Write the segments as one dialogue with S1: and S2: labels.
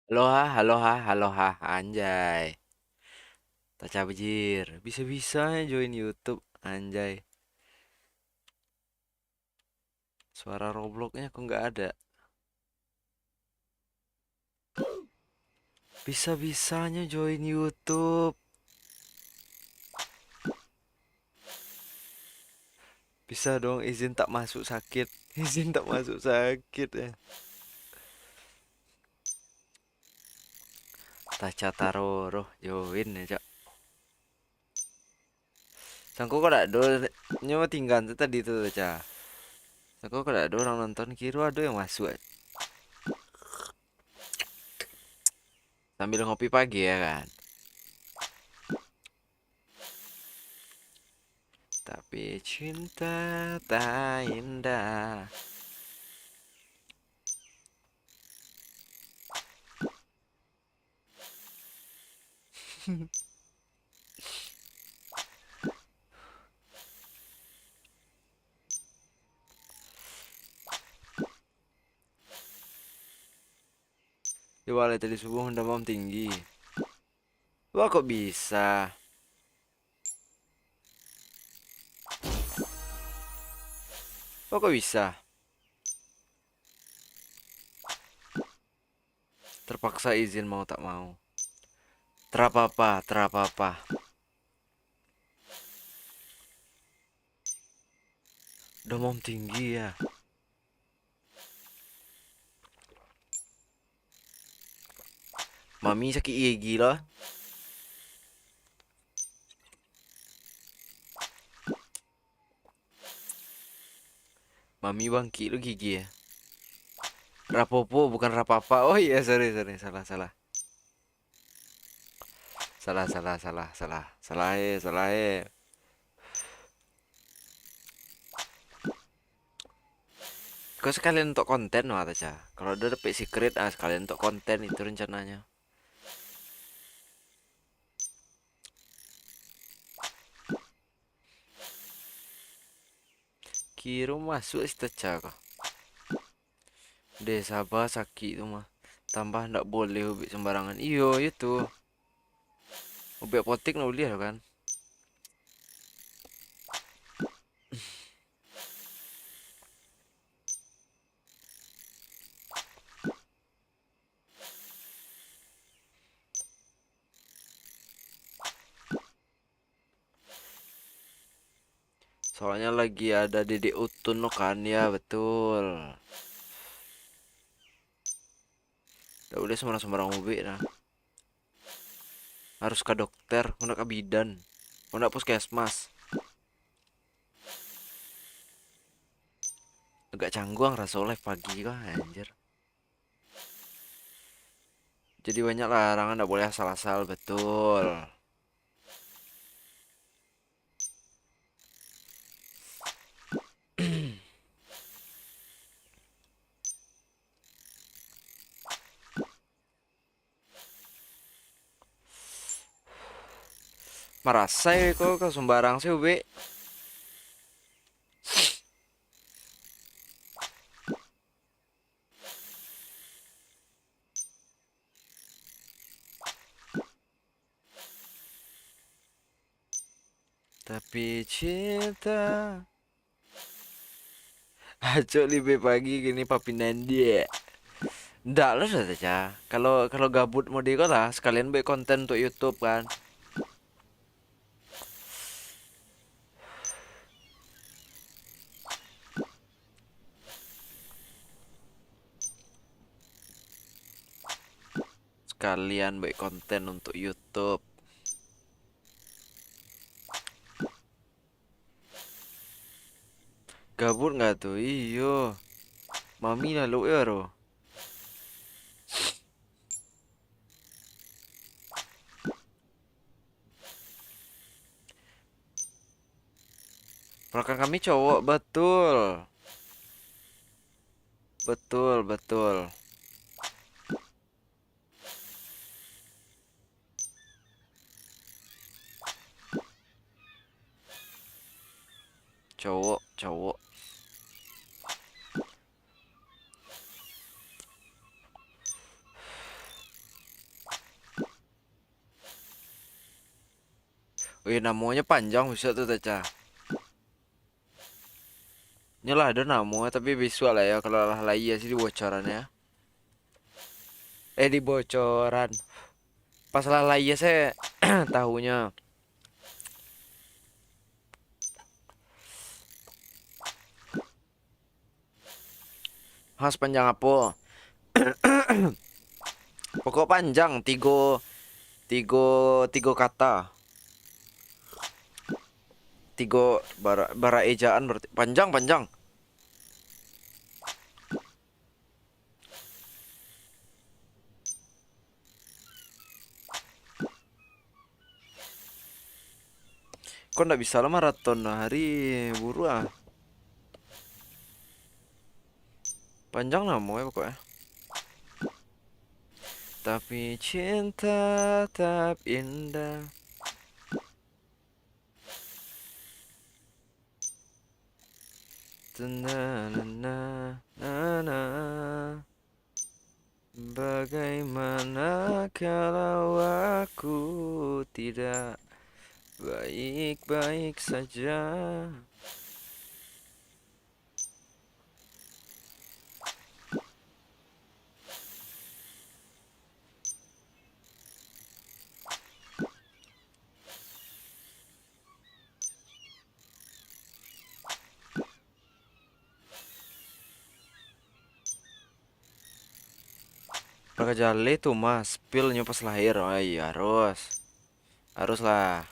S1: Halo ha, halo ha, anjay. Tak cabjir, bisa-bisanya join YouTube, anjay. Suara Robloxnya kok nggak ada. Bisa-bisanya join YouTube. Bisa dong izin tak masuk sakit. Izin tak masuk sakit ya. Taca taroro join ya, Cak. Sangko kok ada nyawa tinggal tuh tadi tuh, Cak. Sangko kok ada orang nonton kira ada yang masuk. Sambil ngopi pagi ya kan. Tapi cinta tak indah. Coba lihat tadi subuh demam tinggi. Wah kok bisa? Wah kok bisa? Terpaksa izin mau tak mau. Terapapa, terapapa. Demam tinggi ya. Mami sakit gigi lah. Mami bangki lu gigi ya. Rapopo bukan rapapa. Oh iya, sorry sorry, salah salah. Salah salah salah salah. Salah Kau sekalian untuk konten wah Taca. Kalau udah dapet secret sekalian untuk konten itu rencananya. Kira masuk si Taca kok. Deh sabar sakit tuh mah. Tambah ndak boleh ubik sembarangan. Iyo itu. Ubik apotek nak boleh kan. Soalnya lagi ada Dedek Utun lo kan ya betul. Gak boleh sembarang-sembarang mobil nah. Harus ke dokter, kena ke bidan, kena puskesmas. Agak canggung rasa oleh pagi kah anjir. Jadi banyak larangan gak boleh asal-asal betul. Merasa ya kok ke sembarang sih ube. Tapi cinta. Aco lebih pagi gini papi Nandi ya. Nggak lah saja. Kalau kalau gabut mau di lah sekalian buat konten untuk YouTube kan. Sekalian buat konten untuk YouTube. Gabut nggak tuh? Iyo. Mami lalu ya ro. Belakang kami cowok betul. Betul, betul. Cowok, cowok. Wih, namanya panjang bisa tuh Taca. Nyalah ada namanya tapi visual lah ya kalau lah iya sih di bocorannya. Di bocoran. Pas lah iya saya tahunya. Has panjang apa? Pokok panjang tiga tiga tiga kata. Tiga bara ejaan berarti panjang panjang. Kok ndak bisa lah maraton hari buru ah. Panjang namanya pokoknya. Tapi cinta tetap indah. Na na na na na. Bagaimana kalau aku tidak baik-baik saja? Raka Jale tuh mas, spillnya pas lahir. Oh iya harus lah.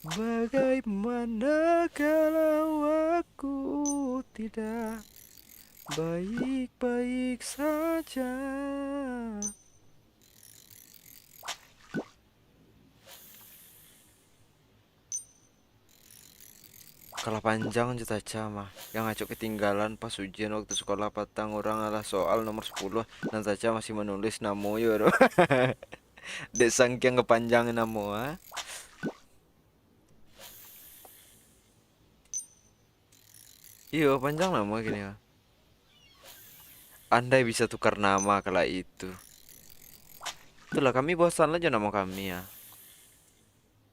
S1: Bagaimana kalau aku tidak baik-baik saja? Kalah panjang juta mah yang ngacok ketinggalan pas ujian waktu sekolah patang orang adalah soal nomor 10 dan Taca masih menulis namo yo. Dek sangking kepanjangan namo ah. Iya panjang nama gini ya. Andai bisa tukar nama kala itu. Itulah kami bosan aja nama kami ya.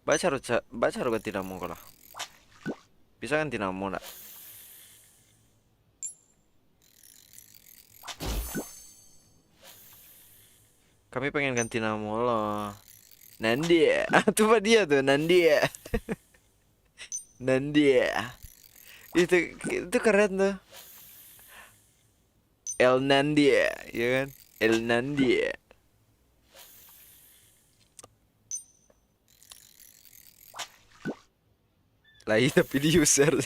S1: Baca harus ganti nama kalau. Bisa ganti nama nak? Kami pengen ganti nama loh. Nandi ya. Ah tuh Pak dia tuh Nandi ya. Nandi ya. Itu keren tuh. El Nandi ya kan? El Nandi ya. Lah iya tapi di user.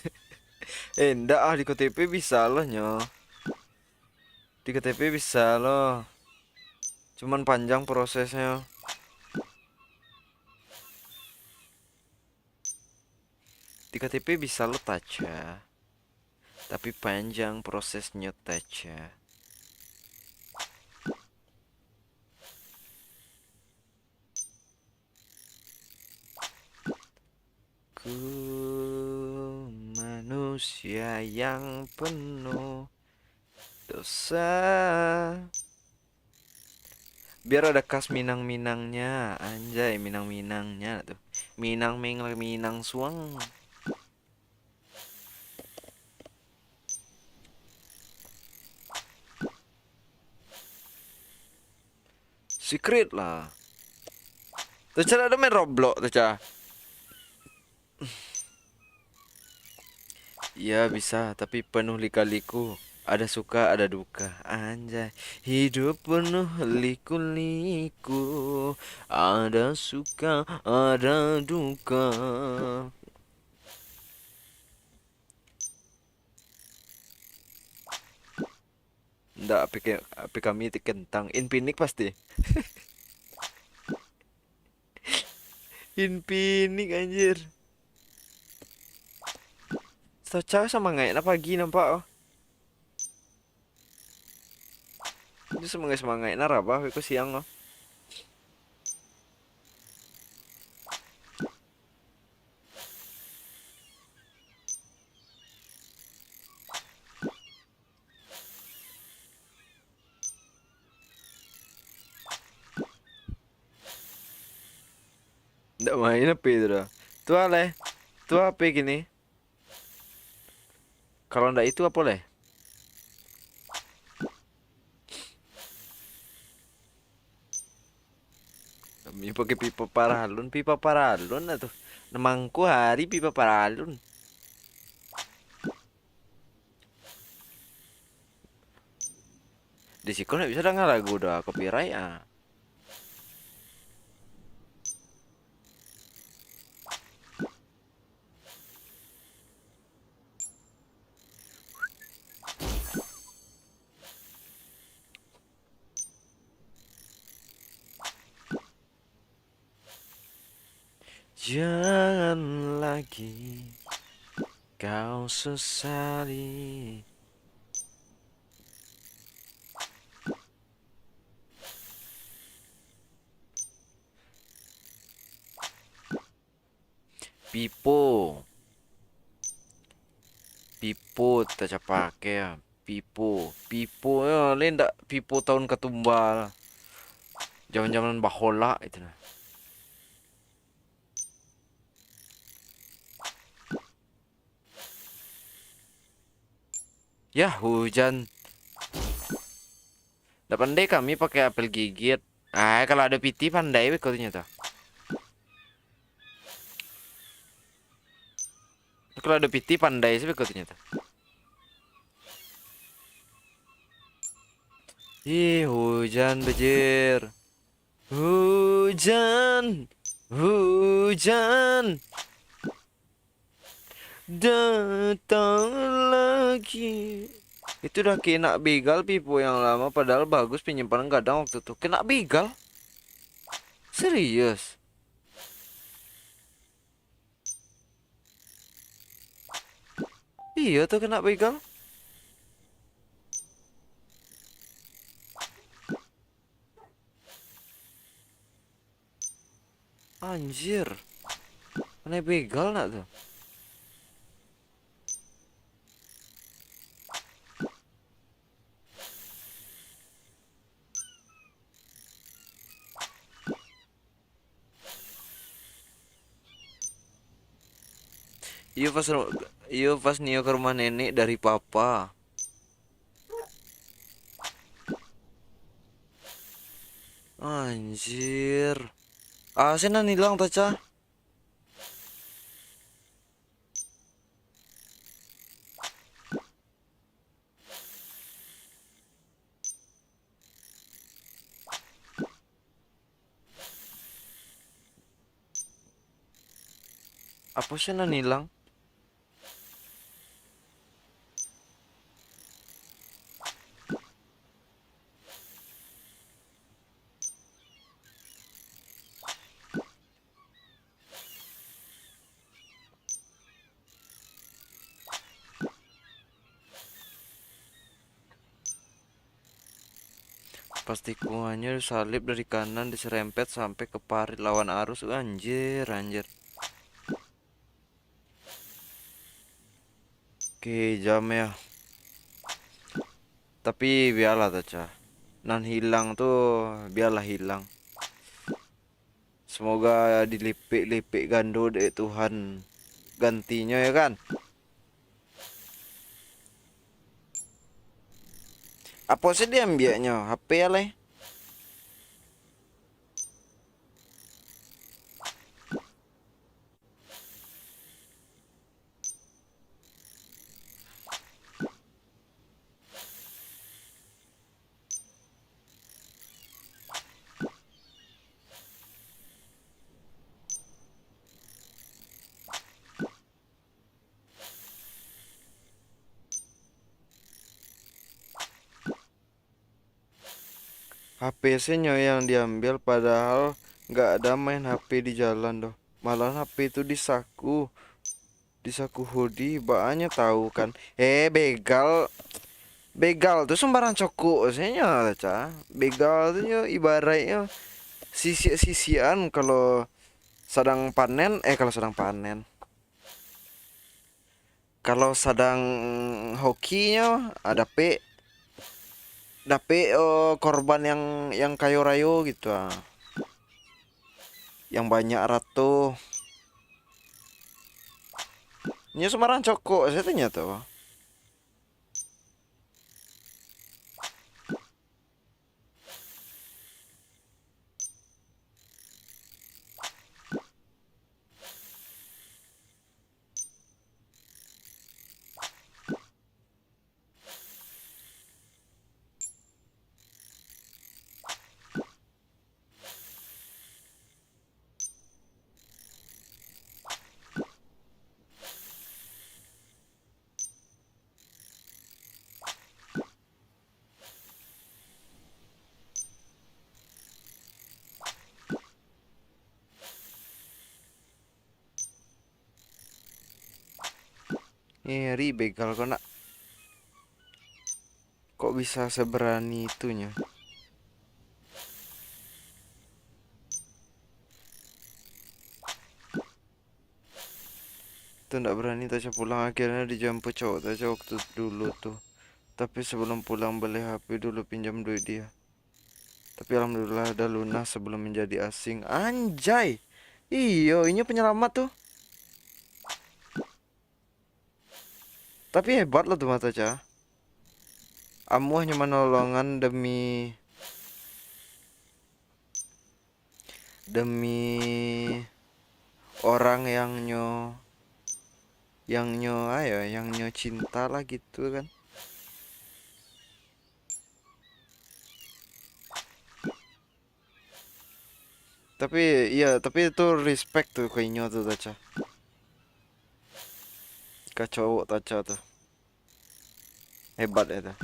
S1: Enggak ah di KTP bisa loh nyo. Di KTP bisa loh. Cuman panjang prosesnya. Di KTP bisa lo Taca. Tapi panjang prosesnya Taca. Ku manusia yang penuh dosa. Biar ada khas Minang-Minangnya. Anjay Minang-Minangnya tuh. Minang suang. Secret lah. Tuh cara ada main Roblox tuh cara. Iya bisa, tapi penuh lika-liku. Ada suka, ada duka. Anjay, hidup penuh liku-liku. Ada suka, ada duka. Nggak, api kami itu kentang. Infinix pasti. Infinix anjir. Cewek sama nggak pagi nampak oh. Itu semangat naraba, aku siang oh. Nggak main apa itu dah. Tuh ale. Tuh apa gini? Kalau ndak itu apa leh? Kami pakai pipa paralon atau nemangku hari pipa paralon. Di sini nggak bisa dengar lagu udah copyright ah. Jangan lagi kau sesali. Pipo, pipo tak pakai ya. Pipo, pipo ya, lain ndak pipo tahun ketumbal. Zaman-zaman bahola itu nah. Ya hujan. Ndak pandai kami pakai apel gigit. Ah kalau ada piti pandai weh kau ternyata. Kalau ada piti pandai sih kau ternyata. Ih hujan bejir. Hujan, hujan datang lagi. Itu udah kena begal pipo yang lama padahal bagus penyimpanan kadang waktu itu. Kena begal? Serius? Iya tuh kena begal. Anjir. Kena begal nak tuh. Iya pas iya pas Nio ke rumah nenek dari papa. Anjir. Asenan hilang taca. Apa sih nan hilang? Pas tikungannya salib dari kanan diserempet sampai ke parit lawan arus. Anjir, anjir. Oke, jam ya. Tapi biarlah Taca. Nan hilang tuh biarlah hilang. Semoga dilipik-lipik gando deh Tuhan gantinya ya kan. Apa sih dia ambilnya? HP ya leh. HP-nya yang diambil padahal nggak ada main HP di jalan doh. Malah HP itu di saku hoodie, bahannya tahu kan. Begal, begal tuh sembarang coko sebenarnya Taca. Begal tuh ya ibaratnya sisi-sisian kalau sedang panen, kalau sedang panen. Kalau sedang hokinya ada korban yang kayo rayo gitu ah. Yang banyak ratu. Ini Semarang cokok, saya tanya tuh. Ri begal kok nak. Kok bisa seberani itunya? Tuh ndak berani Tasya pulang, akhirnya dijemput cowok Tasya waktu dulu tuh. Tapi sebelum pulang beli HP dulu, pinjam duit dia. Tapi alhamdulillah udah lunas sebelum menjadi asing. Anjay. Iyo, ini penyelamat tuh. Tapi hebat loh tuh Mata Cah. Amu hanya menolongan demi orang yang nyo cinta lah gitu kan. Tapi iya, tapi itu respect tuh ke Inyo tuh Taca. Ke cowok Taca tuh. Hebat ya tuh.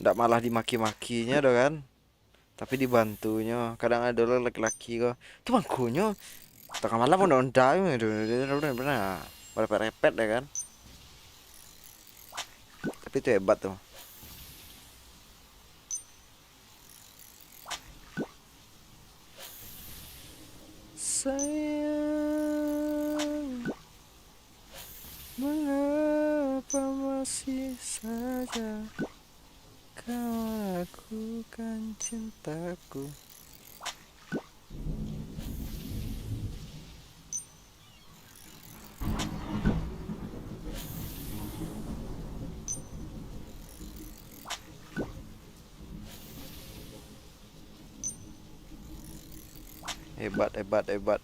S1: Nggak malah dimaki-makinya doh kan. Tapi dibantunya. Kadang ada lo laki-laki kok. Tuh bangkunya tengah malam undang-undang itu bener-bener repet-repet ya kan. Tapi itu hebat tuh. Sayang, mengapa masih saja kau lakukan cintaku? Hebat, hebat, hebat.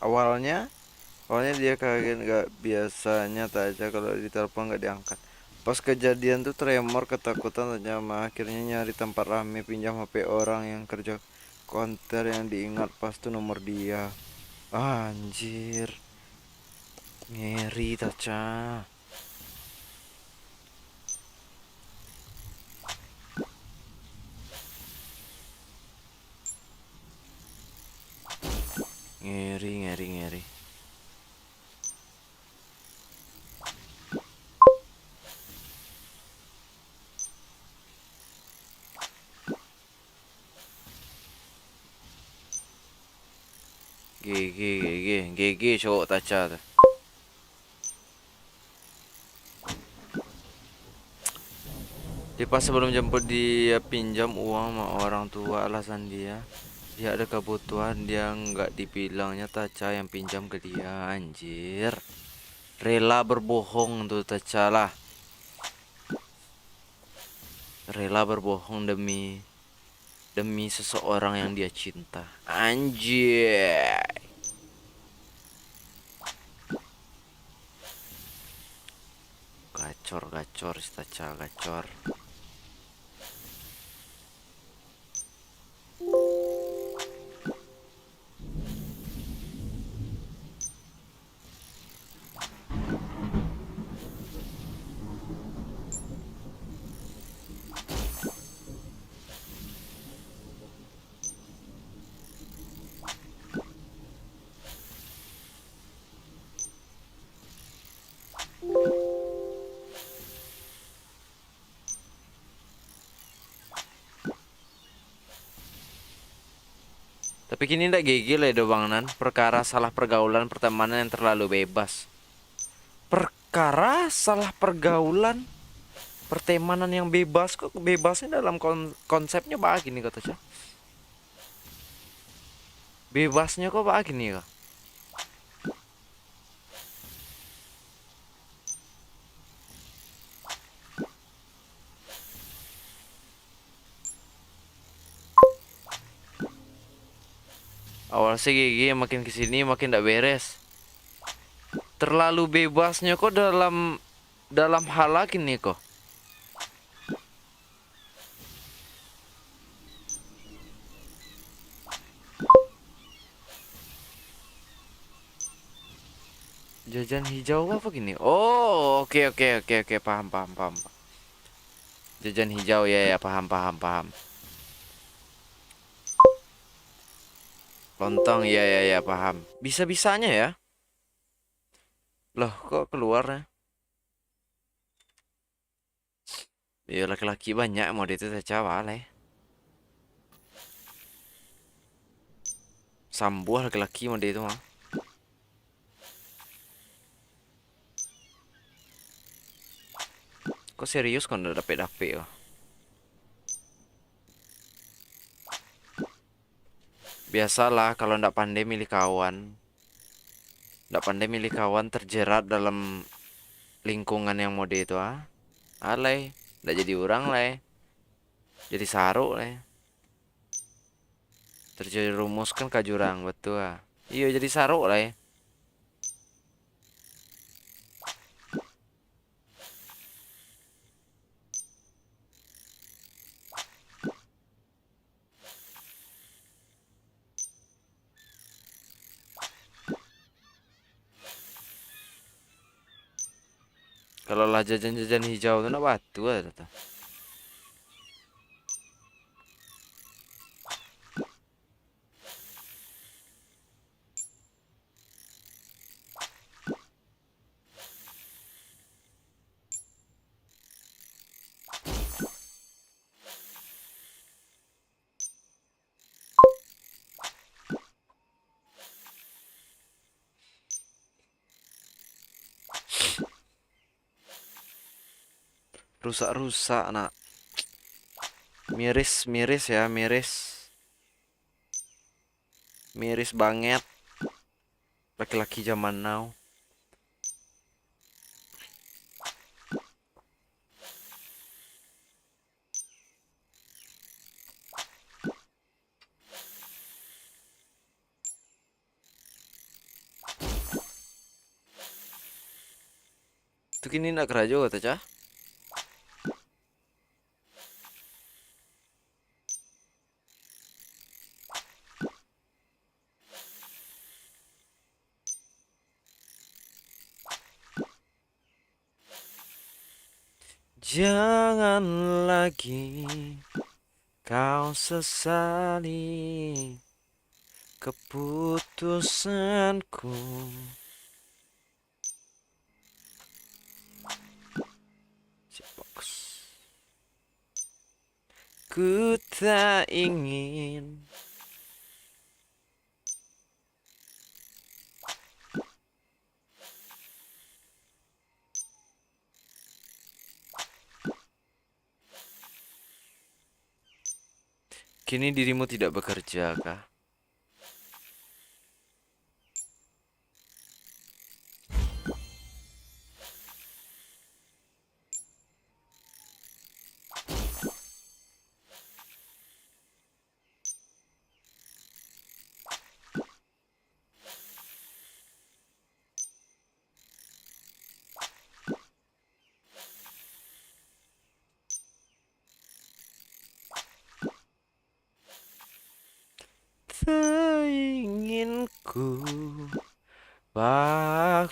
S1: Awalnya dia kaget, nggak biasanya aja kalau ditelepon nggak diangkat. Pas kejadian tuh tremor ketakutan aja mah, akhirnya nyari tempat rame pinjam HP orang yang kerja konter, yang diingat pas tuh nomor dia. Anjir, ngeri Taca. Ngeri, ngeri, ngeri. GG, GG, GG cowok Taca tuh. Di pas sebelum jemput dia pinjam uang sama orang tua, alasan dia ada kebutuhan, dia nggak dibilangnya Taca yang pinjam ke dia. Anjir, rela berbohong tuh Taca lah, rela berbohong demi demi seseorang yang dia cinta. Anjir, gacor gacor si Taca, gacor. Tapi kini ndak gigil ya Bang Nan, perkara salah pergaulan pertemanan yang terlalu bebas. Perkara salah pergaulan pertemanan yang bebas, kok bebasnya dalam konsepnya begini kata Cah. Bebasnya kok begini kok. Awal sih gigi makin kesini makin ndak beres. Terlalu bebasnya kok dalam hal lagi nih kok. Jajan hijau apa gini? Oh, oke oke oke oke, paham paham paham. Jajan hijau, ya ya, paham paham paham. Lontong, ya ya ya, paham. Bisa-bisanya ya. Loh, kok keluar ya? Ya laki-laki banyak mau itu cewek lah. Sambuh laki-laki mau itu mah. Kok serius kan udah dapet-dapet kok. Biasalah kalau ndak pandai milih kawan. Ndak pandai milih kawan terjerat dalam lingkungan yang mode itu ah. Alay, ndak jadi orang lah. Jadi saruk lah. Terjadi rumus kan ke jurang, betul ah. Iya jadi saruk lah. Kalau lah jajan-jajan hijau tuh nak batu ah. Rusak-rusak nak. Miris-miris ya, miris. Miris banget. Laki-laki zaman now. Tuh kini nak kerajo kata cah. Jangan lagi kau sesali keputusanku. Ku tak ingin Kini dirimu tidak bekerja kah? Tak ingin ku paksakan.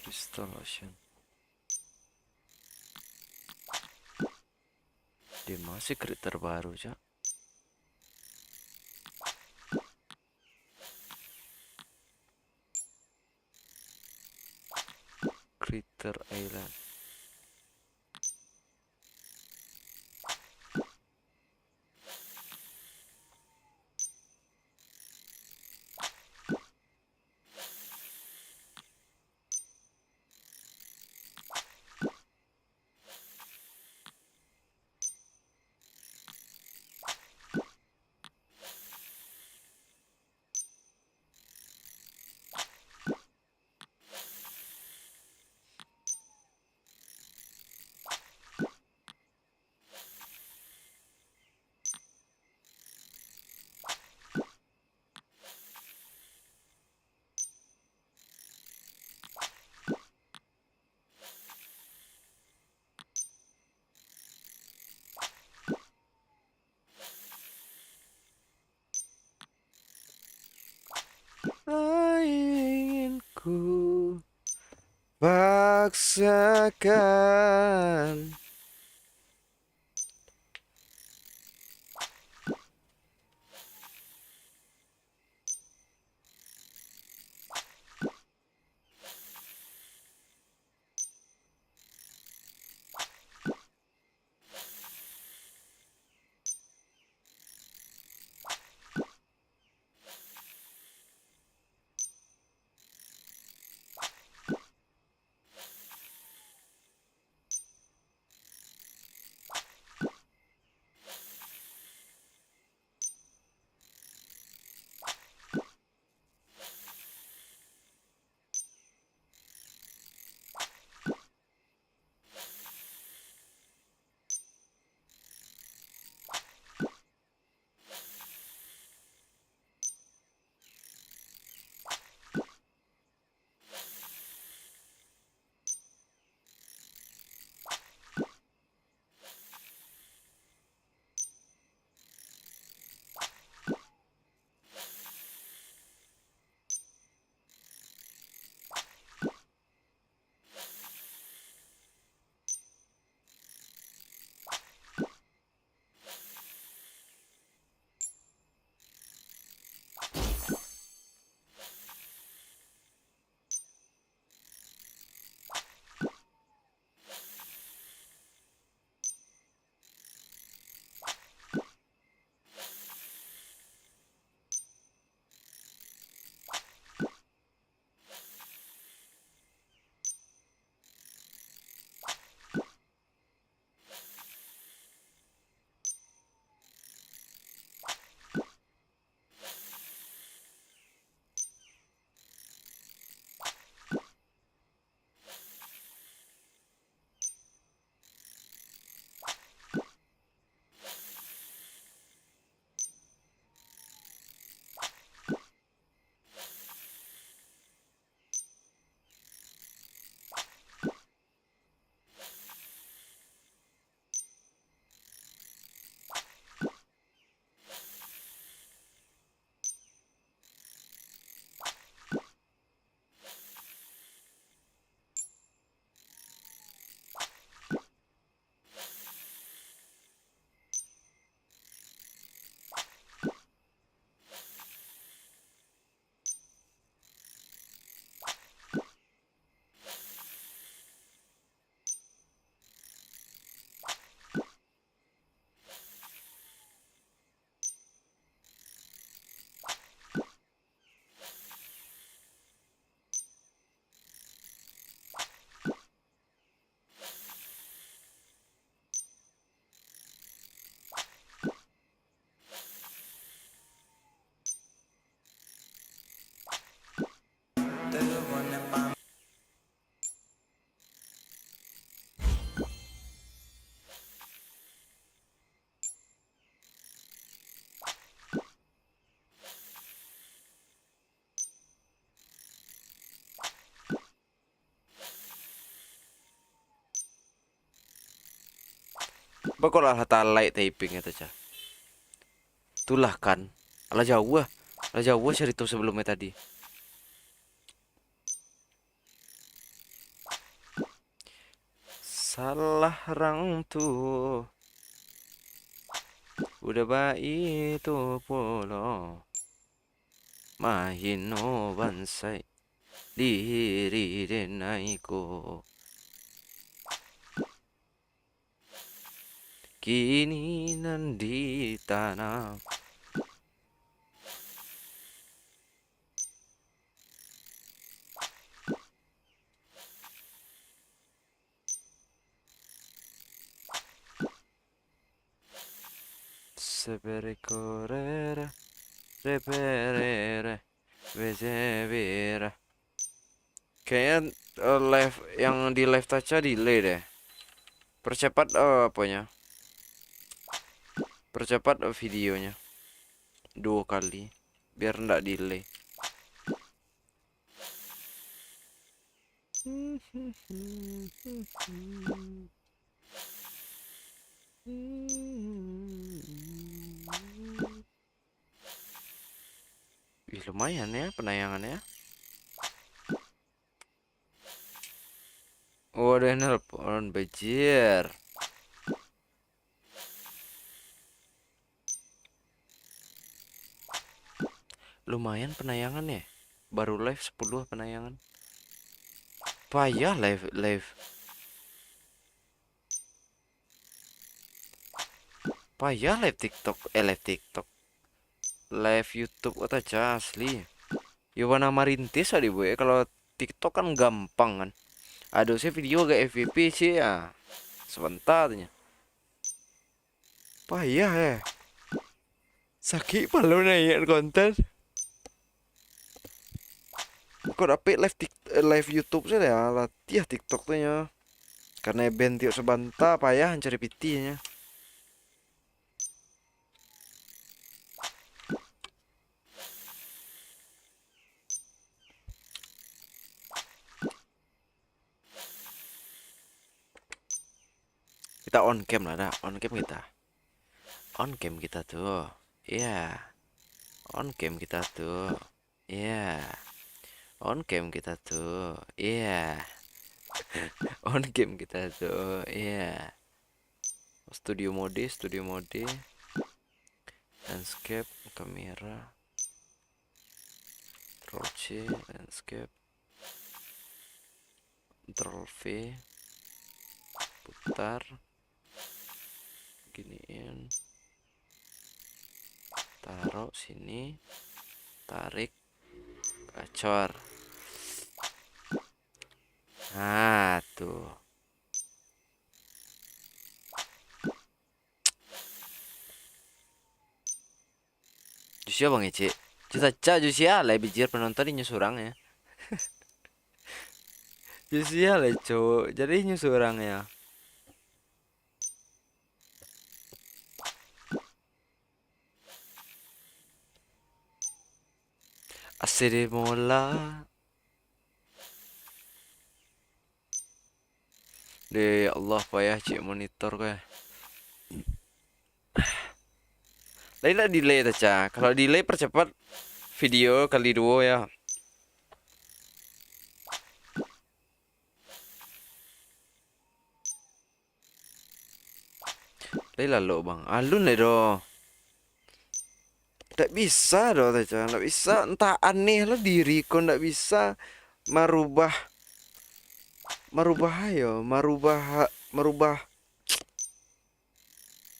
S1: Crystal Ocean. Dia masih krit terbaru, Cak. Critter Island. Tak ingin ku paksakan. Bakolah hata light typing itu cah. Itulah kan. Alah jauh ah. Alah jauh ah cerita sebelumnya tadi. Salah orang tuh. Udah baik itu polo. Mahino bansai. Diri denaiku. Kini nandi tanah. Sepere correre, reperere, besevera. Kayaknya live yang di live touch delay deh. Percepat apanya? Percepat videonya 2 kali biar ndak delay. Ih, lumayan ya penayangannya. Oh, ada yang nelpon, bajir. Lumayan penayangan ya. Baru live 10 penayangan. Payah live. Payah live TikTok, live TikTok. Live YouTube kata asli. Yowana Marintis ada bu ya. Kalau TikTok kan gampang kan. Aduh sih video agak FVP sih ya. Sebentarnya. Payah ya. Sakit palu naik konten. Kok dapet live YouTube sih ya latih TikTok tuh ya. Karena band tiok sebentar payah cari pitinya. Kita on cam lah dah, on cam kita. On cam kita tuh. Iya. Yeah. On cam kita tuh. Iya. Yeah. On cam kita tuh. Iya. Yeah. On cam kita tuh. Iya. Yeah. Studio mode. Landscape, kamera. Control C, landscape. Control V. Putar. Giniin. Taruh sini. Tarik. Gacor. Nah, tuh. Jusia bang Ece. Cita Jusia lah bijir penonton ini nyusurang ya. Jusia lah cowok. Jadi nyusurang ya. Asiri mola. Deh Allah payah cik monitor gue. Lain lah delay aja. Kalau delay percepat video kali 2 ya. Lain lah lo bang. Alun lah do. Tidak bisa do aja. Tidak bisa. Entah aneh lah diri kau tidak bisa merubah merubah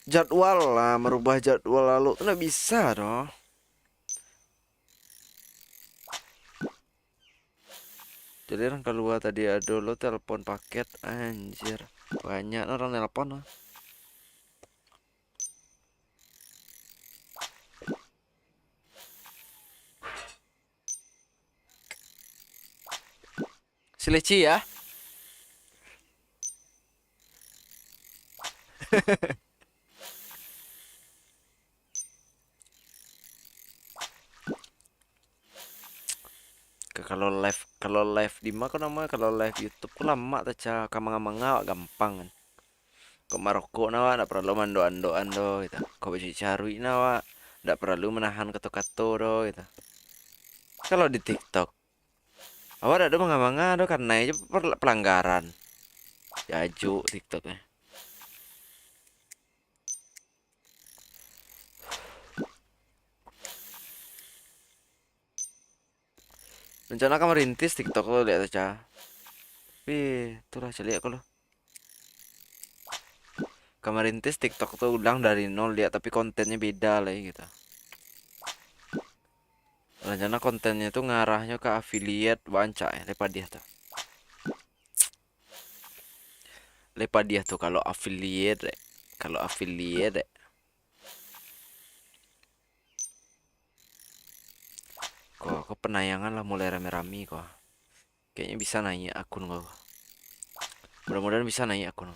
S1: jadwal lah, merubah jadwal lalu tuh nggak bisa doh. Jadi orang keluar tadi ada lo telepon paket anjir banyak orang telepon lah. Sileci ya. Kalau live di mana nama kalau live YouTube ku lama taca kamang-kamang gampang kan. Ke Maroko nawa ndak perlu mando-ando gitu. Kau baju carui nawa ndak perlu menahan kato-kato do gitu. Kalau di TikTok awak ada manga-manga do karena aja pelanggaran. Jaju TikToknya. Rencana kamu rintis TikTok lo lihat aja. Tapi itulah celik aku lo. Kamu rintis TikTok tuh ulang dari nol lihat tapi kontennya beda lah gitu. Rencana kontennya tuh ngarahnya ke affiliate banca ya, lepas dia tuh. Lepas dia tuh kalau affiliate, kalau affiliate, kok penayangan lah mulai rame-rame kok. Kayaknya bisa naik akun kok. Mudah-mudahan bisa naik akun.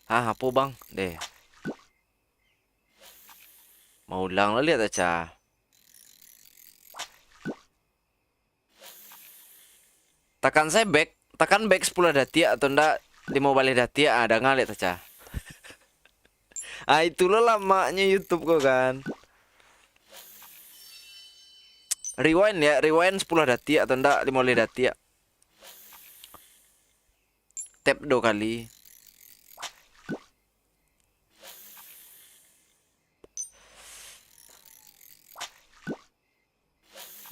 S1: Apa bang? Deh. Mau ulang lo lihat aja. Tekan saya back, tekan back 10 dati atau ndak di mau balik dati ada nggak lihat aja. Itu lo lamanya YouTube kok kan. Rewind ya, rewind 10 dati atau ndak 15 dati ya. Tap 2 kali.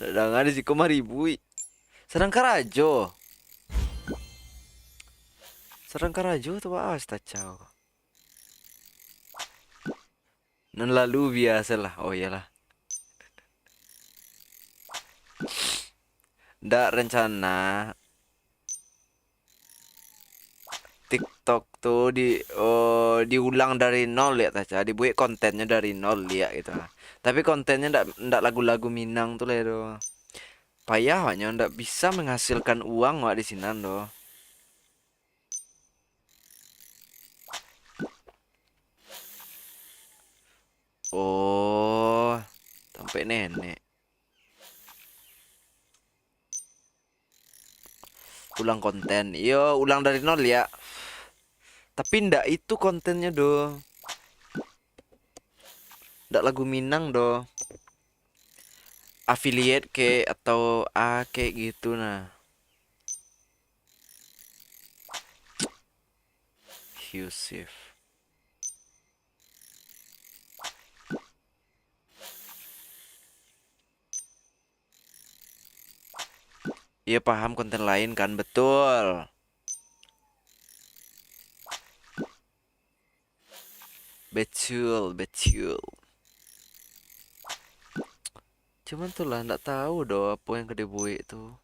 S1: Nggak ada sih 5.000. Serang Karajo. Serang Karajo tuh awas tacau. Non lalu biasa lah. Oh iyalah. Ndak rencana TikTok tuh diulang dari nol ya aja, dibuat kontennya dari nol ya gitu. Tapi kontennya ndak lagu-lagu Minang tuh lah. Payah hanya ndak bisa menghasilkan uang wak di sini do. Oh, sampai nenek. Ulang konten. Yo, ulang dari nol ya. Tapi ndak itu kontennya do. Ndak lagu Minang do. Affiliate ke atau kayak gitu nah. Yusuf. Iya paham konten lain kan betul. Betul, betul. Cuman tuh lah nggak tahu doh apa yang gede buik tuh.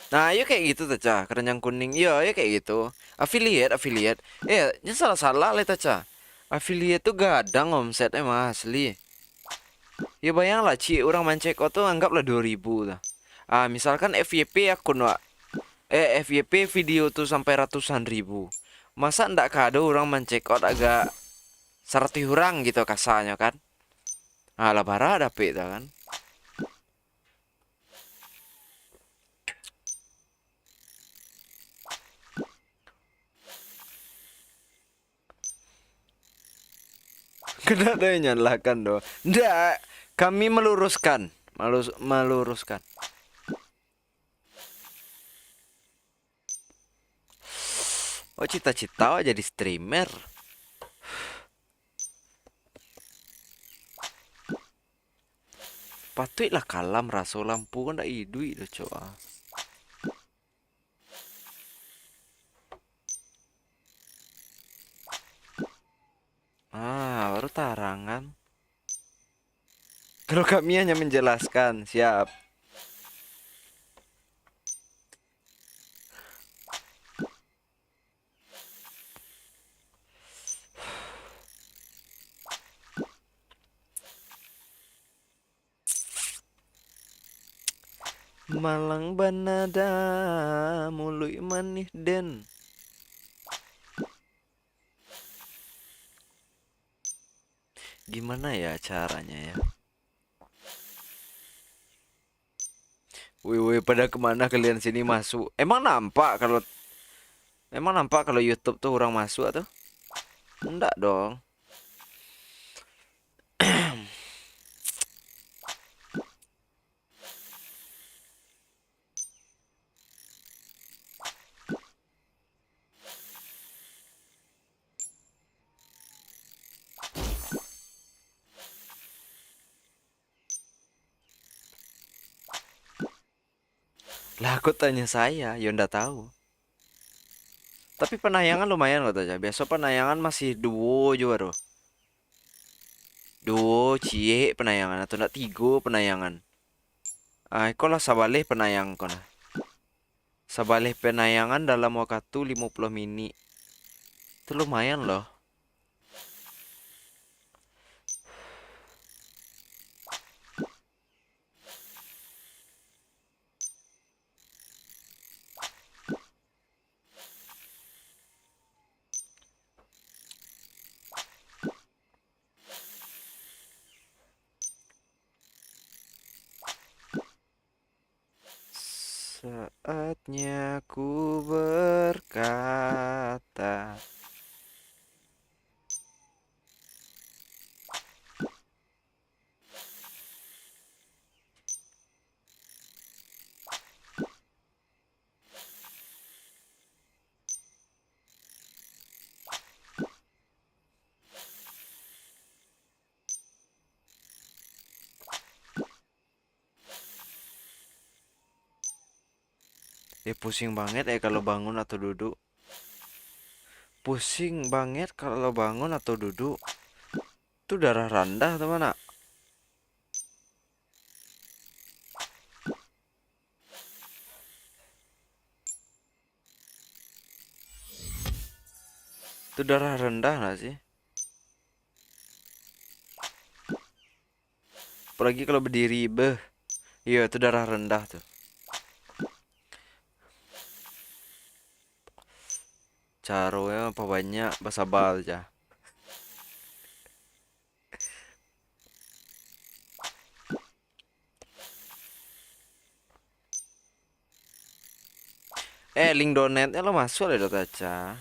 S1: Nah, iya kayak gitu tuh, Cah. Keranjang kuning. Iya, iya kayak gitu. Affiliate, affiliate. Ini salah-salah lah, Cah. Affiliate tuh gadang omsetnya mah asli. Ya bayang lah, Ci, orang mancek tuh anggaplah 2.000 tuh. Misalkan FYP akun, Wak. FYP video tuh sampai ratusan ribu. Masa ndak kado orang mancekot agak 100 orang gitu kasarnya kan? Lah bara dapet tuh kan. Kena ada yang nyalakan doh. Ndak, kami meluruskan. Meluruskan. Oh cita-cita jadi streamer. Patutlah kalam raso lampu kan ndak idui doh coba. Baru tarangan. Kalau kami hanya menjelaskan, siap. Malang banada mului manih den. Gimana ya caranya ya? Wih, pada kemana kalian sini masuk? Emang nampak kalau YouTube tuh orang masuk atau? Enggak dong. Lah aku tanya saya, ya ndak tahu. Tapi penayangan lumayan loh aja. Biasa penayangan masih duo juga tuh. Duo, cie penayangan atau ndak tiga penayangan. Ah, kok lah sabaleh penayang kona. Sabaleh penayangan dalam waktu 50 menit. Itu lumayan loh. Saatnya ku berkata. Ya pusing banget kalau bangun atau duduk. Pusing banget kalau bangun atau duduk. Itu darah rendah teman nak. Itu darah rendah gak sih? Apalagi kalau berdiri, beh. Iya, itu darah rendah tuh. Caranya apa banyak basabal aja. Link donatnya lo masuk ya Dota Ca.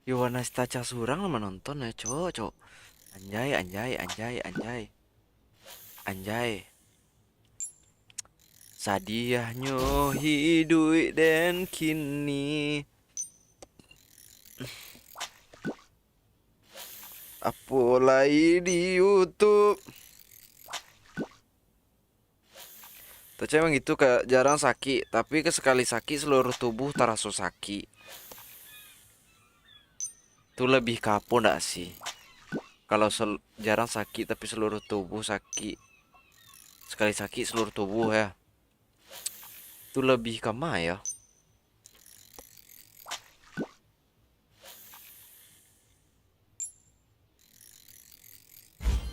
S1: Yowana Staca Surang lo menonton ya cok cok. Anjay anjay anjay anjay. Anjay. Sadiahnya hidup dan kini. Apalagi di YouTube. Tapi emang gitu kayak jarang sakit, tapi sekali sakit seluruh tubuh terasa sakit. Itu lebih kapo ndak sih? Kalau jarang sakit tapi seluruh tubuh sakit. Sekali sakit seluruh tubuh ya. Itu lebih kama ya.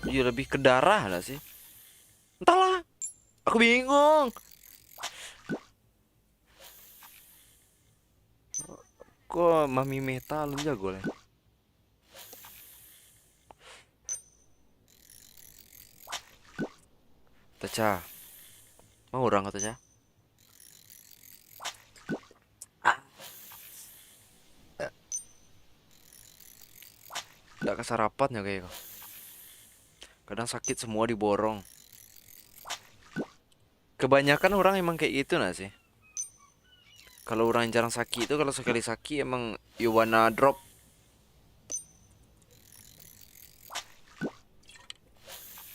S1: Iya lebih ke darah lah sih. Entahlah. Aku bingung. Kok mami metal lu jago lah. Taca. Mau orang kata Taca? Nggak kesarapan ya kayak. Kadang sakit semua diborong. Kebanyakan orang emang kayak gitu gak sih? Kalau orang yang jarang sakit itu, kalau sekali sakit emang you wanna drop.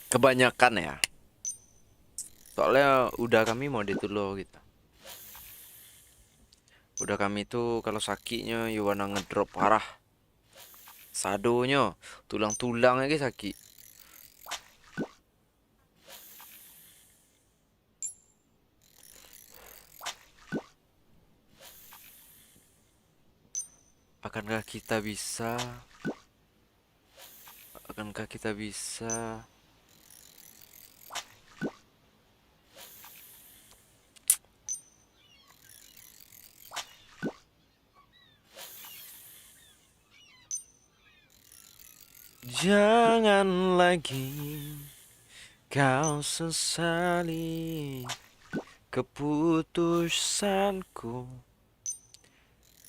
S1: Kebanyakan ya. Soalnya udah kami mau ditulo gitu. Udah kami tuh kalau sakitnya you wanna ngedrop parah. Sadonya, tulang-tulang lagi sakit. Akankah kita bisa? Akankah kita bisa? Jangan lagi kau sesali keputusanku.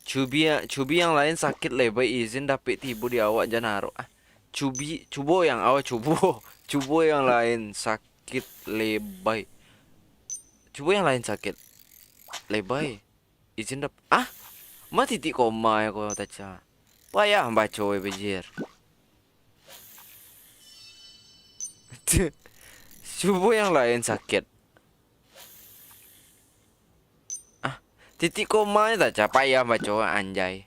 S1: Cubi yang lain sakit lebay izin dapet tibu di awak janaro. Cubo yang awak cubo. Cubo yang lain sakit lebay. Cubo yang lain sakit lebay izin dap. Ma titik koma ya kau taca. Payah baca bejir. Cubo yang lain sakit. Titik koma ya taca payah baca anjay.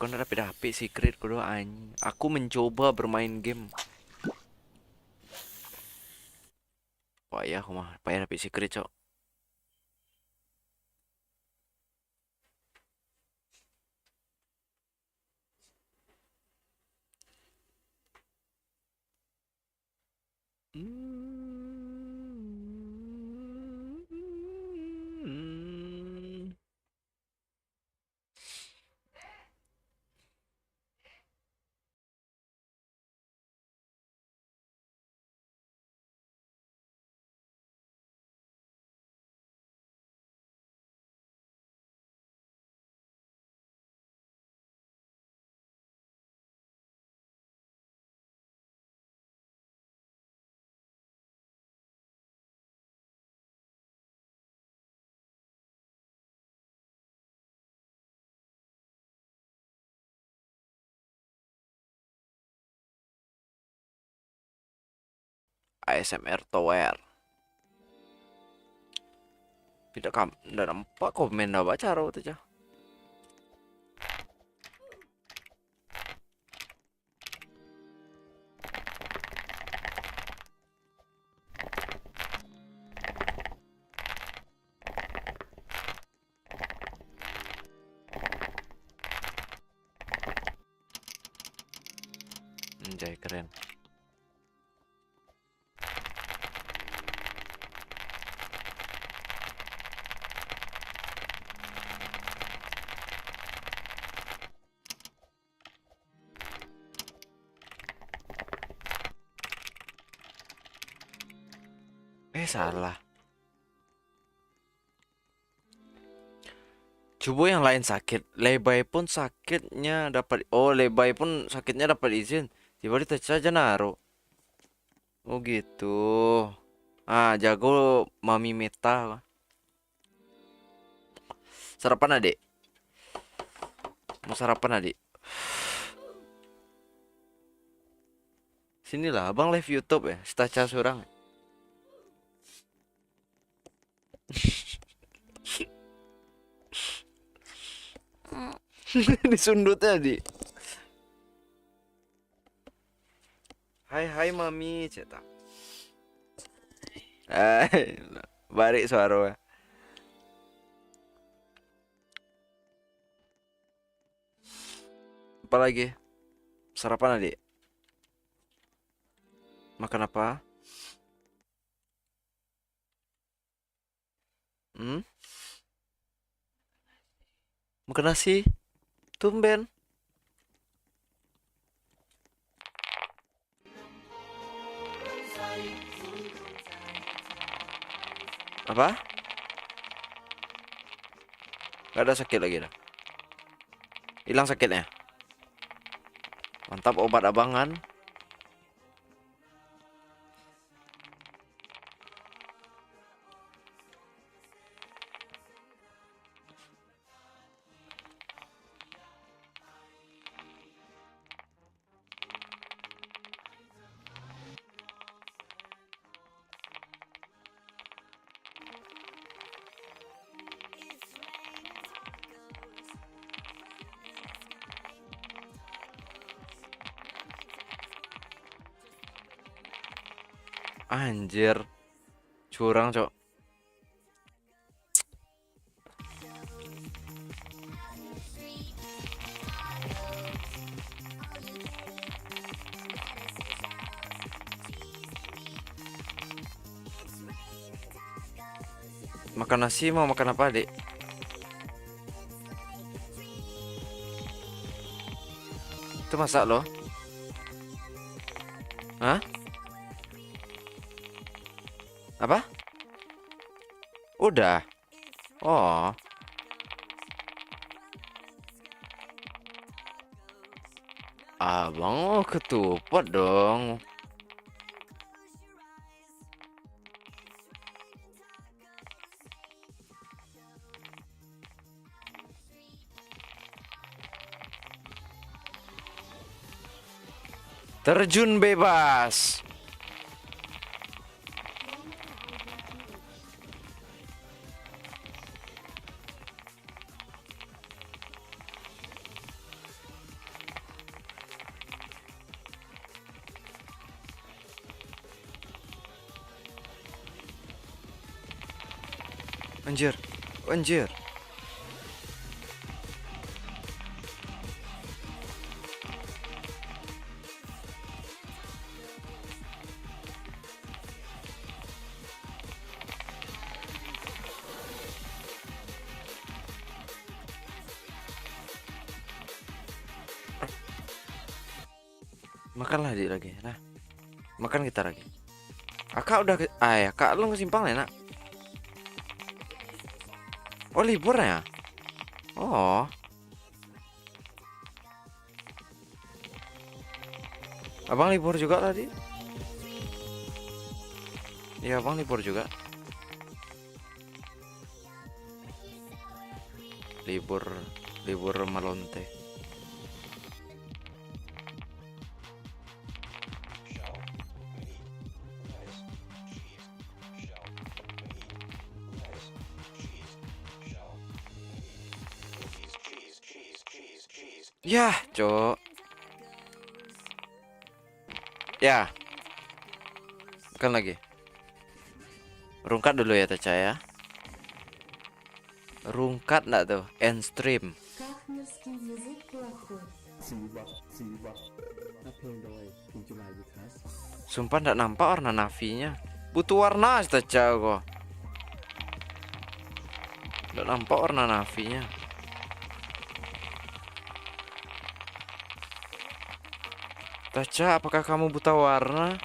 S1: Kau nak dapet secret kudu anjing. Aku mencoba bermain game. Payah aku mah, payah dapet secret cok. ASMR Tower. Tidak nampak komen dah baca raw tu cah. Anjay keren. Salah. Coba yang lain sakit. Lebay pun sakitnya dapat. Oh, lebay pun sakitnya dapat izin. Tiba di touch aja naro. Oh gitu. Jago mami meta. Sarapan adik. Mau sarapan adik. Sinilah, abang live YouTube ya. Staca surang. Disundut tadi. Hai mami cetak. Balik suara. Apa lagi? Sarapan adik. Makan apa? Makan nasi. Tumben. Apa? Gak ada sakit lagi dah. Hilang sakitnya. Mantap obat abangan. Anjir, curang cok. Makan nasi mau makan apa, Dek? Itu masak loh. Hah? Apa? Udah. Oh. Abang mau ketupat dong. Terjun bebas. Anjir. Anjir. Makanlah Dik lagi. Nah, makan kita lagi. Kakak udah ya, Kak lu kesimpang ya, Nak. Oh, libur ya? Oh. Abang libur juga tadi? Iya, Abang libur juga. Libur melonte. Yah, cok. Ya. Makan lagi. Rungkat dulu ya, Taca ya. Rungkat enggak tuh? End stream. Sumpah enggak nampak warna navinya. Butuh warna Taca kok. Enggak nampak warna navinya. Taca, apakah kamu buta warna?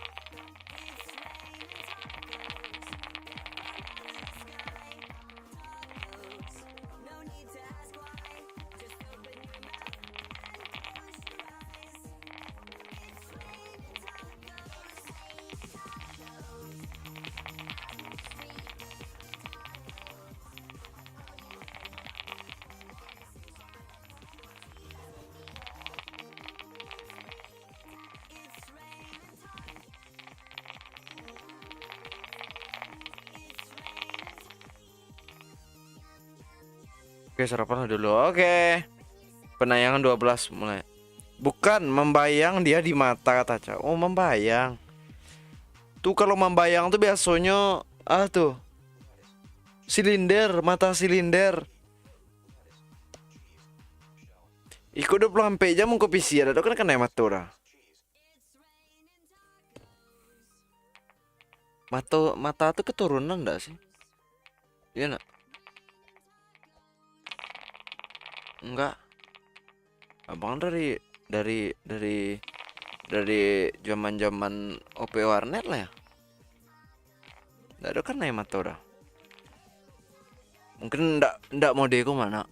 S1: Oke, sarapan dulu. Oke. Penayangan 12 mulai. Bukan, membayang dia di mata, Taca. Oh, membayang. Tuh kalau membayang tuh biasanya tuh. Silinder, mata silinder. Iko 24 jam mau ke PC ada kan kena mata dah. Mata tuh keturunan enggak sih? Iya nak? Enggak. Abang dari zaman-zaman OP warnet lah ya. Enggak ada kan naik mata dah. Mungkin enggak modeku mana.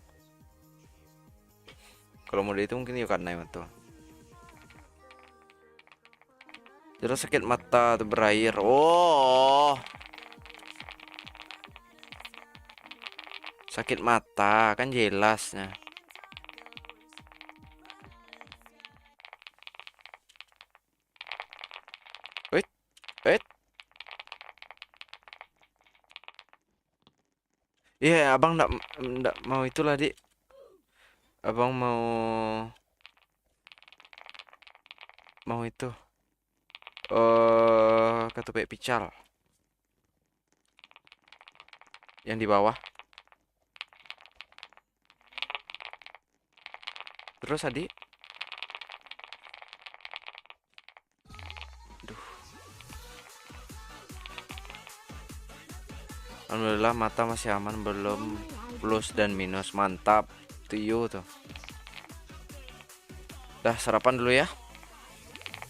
S1: Kalau mode itu mungkin ya kan naik mata. Terus sakit mata tuh berair. Oh, sakit mata kan jelasnya. Wait, wait. Iya, abang ndak mau itulah, Dik. Abang mau itu. Ketupek pical yang di bawah. Terus adik, aduh, alhamdulillah mata masih aman, belum plus dan minus, mantap. Tuh tuh. Dah sarapan dulu ya.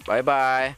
S1: Bye bye.